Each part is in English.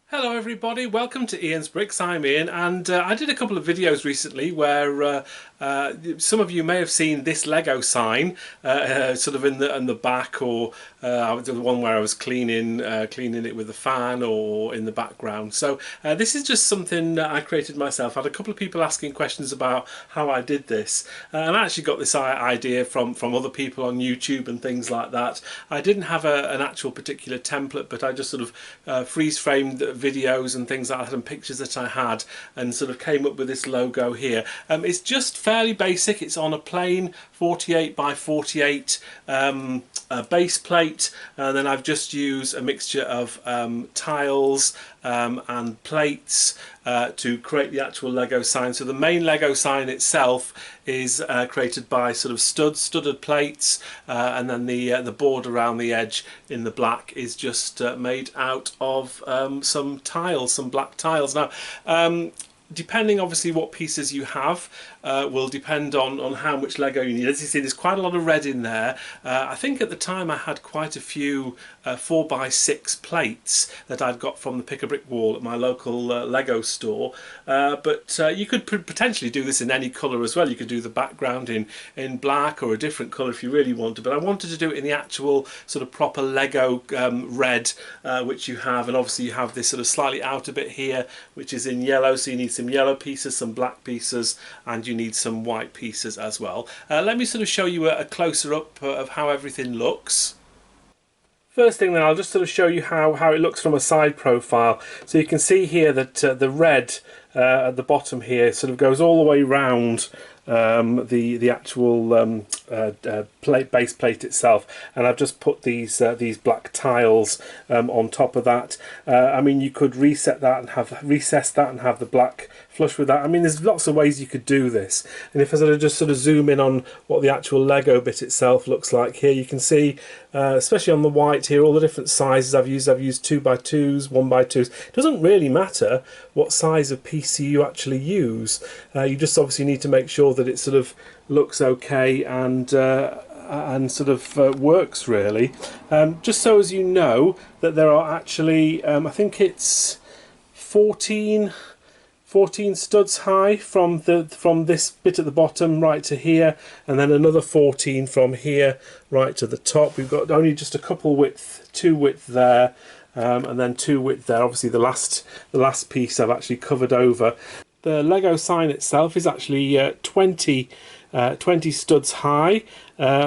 Hello everybody, welcome to Ian's Bricks. I'm Ian, and I did a couple of videos recently where some of you may have seen this Lego sign sort of in the back, or the one where I was cleaning it with a fan, or in the background. So this is just something that I created myself. I had a couple of people asking questions about how I did this, and I actually got this idea from other people on YouTube and things like that. I didn't have an actual particular template, but I just sort of freeze framed videos and things like that and pictures that I had, and sort of came up with this logo here. It's just fairly basic. It's on a plain 48 by 48 base plate, and then I've just used a mixture of tiles and plates to create the actual Lego sign. So the main Lego sign itself is created by sort of studded plates, and then the board around the edge in the black is just made out of some tiles, some black tiles. Now depending obviously what pieces you have will depend on how much Lego you need. As you see, there's quite a lot of red in there. I think at the time I had quite a few 4x6 plates that I'd got from the Pick a Brick wall at my local Lego store, but you could potentially do this in any colour as well. You could do the background in black or a different colour if you really wanted, but I wanted to do it in the actual sort of proper Lego red, which you have, and obviously you have this sort of slightly outer bit here which is in yellow, so you need some yellow pieces, some black pieces, and you need some white pieces as well. Let me sort of show you a closer up of how everything looks. First thing then, I'll just sort of show you how it looks from a side profile. So you can see here that the red at the bottom here sort of goes all the way round the actual base plate itself, and I've just put these black tiles on top of that. I mean, you could recess that and have the black flush with that. I mean, there's lots of ways you could do this, and if I just sort of zoom in on what the actual Lego bit itself looks like here, you can see especially on the white here all the different sizes I've used 2x2s, 1x2s. It doesn't really matter what size of piece you actually use, you just obviously need to make sure that it sort of looks okay and sort of works really. Just so as you know, that there are actually I think it's 14 studs high from this bit at the bottom right to here, and then another 14 from here right to the top. We've got only just a couple two width there, and then 2 width there. Obviously the last piece I've actually covered over. The Lego sign itself is actually 20 studs high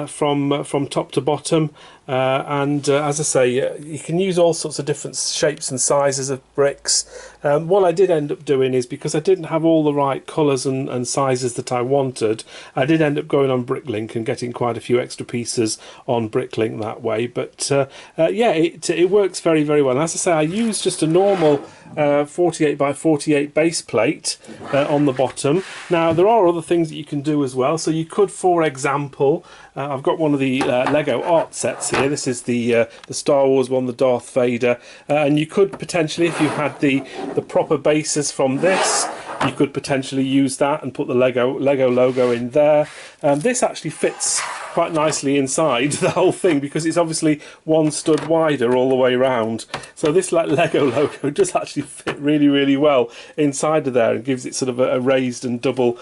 from top to bottom, and as I say, you can use all sorts of different shapes and sizes of bricks. What I did end up doing is, because I didn't have all the right colours and sizes that I wanted, I did end up going on Bricklink and getting quite a few extra pieces on Bricklink that way. But yeah, it works very, very well. And as I say, I used just a normal 48 by 48 base plate on the bottom. Now there are other things that you can do as well. So you could, for example, I've got one of the Lego art sets here. This is the Star Wars one, the Darth Vader, and you could potentially, if you had the proper bases from this, you could potentially use that and put the Lego logo in there. This actually fits quite nicely inside the whole thing, because it's obviously one stud wider all the way around. So this Lego logo does actually fit really, really well inside of there, and gives it sort of a raised and double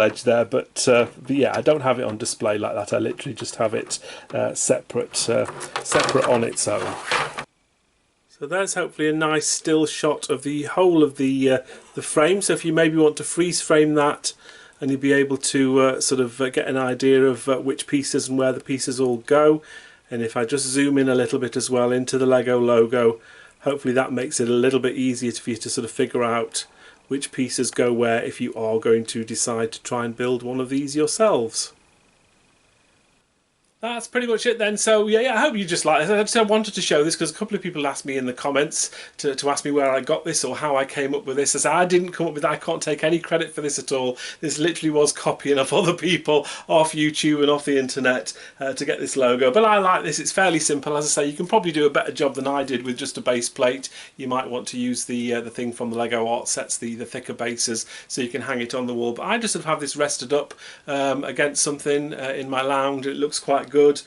edge there. But yeah, I don't have it on display like that. I literally just have it separate on its own. So there's hopefully a nice still shot of the whole of the frame. So if you maybe want to freeze frame that, and you'll be able to sort of get an idea of which pieces and where the pieces all go. And if I just zoom in a little bit as well into the Lego logo, hopefully that makes it a little bit easier for you to sort of figure out which pieces go where if you are going to decide to try and build one of these yourselves. That's pretty much it then. So yeah, I hope you just like this. I wanted to show this because a couple of people asked me in the comments to ask me where I got this or how I came up with this. I said I didn't come up with it. I can't take any credit for this at all. This literally was copying of other people off YouTube and off the internet to get this logo. But I like this. It's fairly simple. As I say, you can probably do a better job than I did with just a base plate. You might want to use the thing from the Lego art sets, the thicker bases, so you can hang it on the wall. But I just sort of have this rested up against something in my lounge. It looks quite quite good.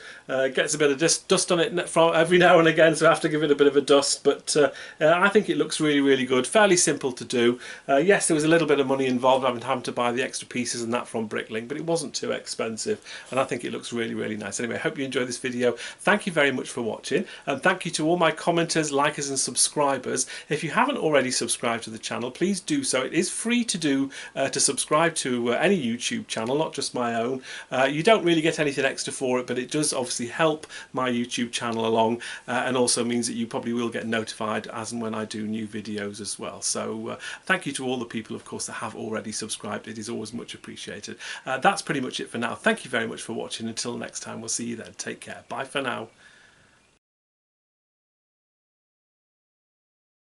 Gets a bit of dust on it from every now and again, so I have to give it a bit of a dust, but I think it looks really, really good. Fairly simple to do. Yes, there was a little bit of money involved having to buy the extra pieces and that from Bricklink, but it wasn't too expensive, and I think it looks really, really nice. Anyway, I hope you enjoyed this video. Thank you very much for watching, and thank you to all my commenters, likers and subscribers. If you haven't already subscribed to the channel, please do so. It is free to do, to subscribe to any YouTube channel, not just my own. You don't really get anything extra for it, but it does obviously help my YouTube channel along, and also means that you probably will get notified as and when I do new videos as well. So thank you to all the people, of course, that have already subscribed. It is always much appreciated. That's pretty much it for now. Thank you very much for watching. Until next time, we'll see you then. Take care. Bye for now.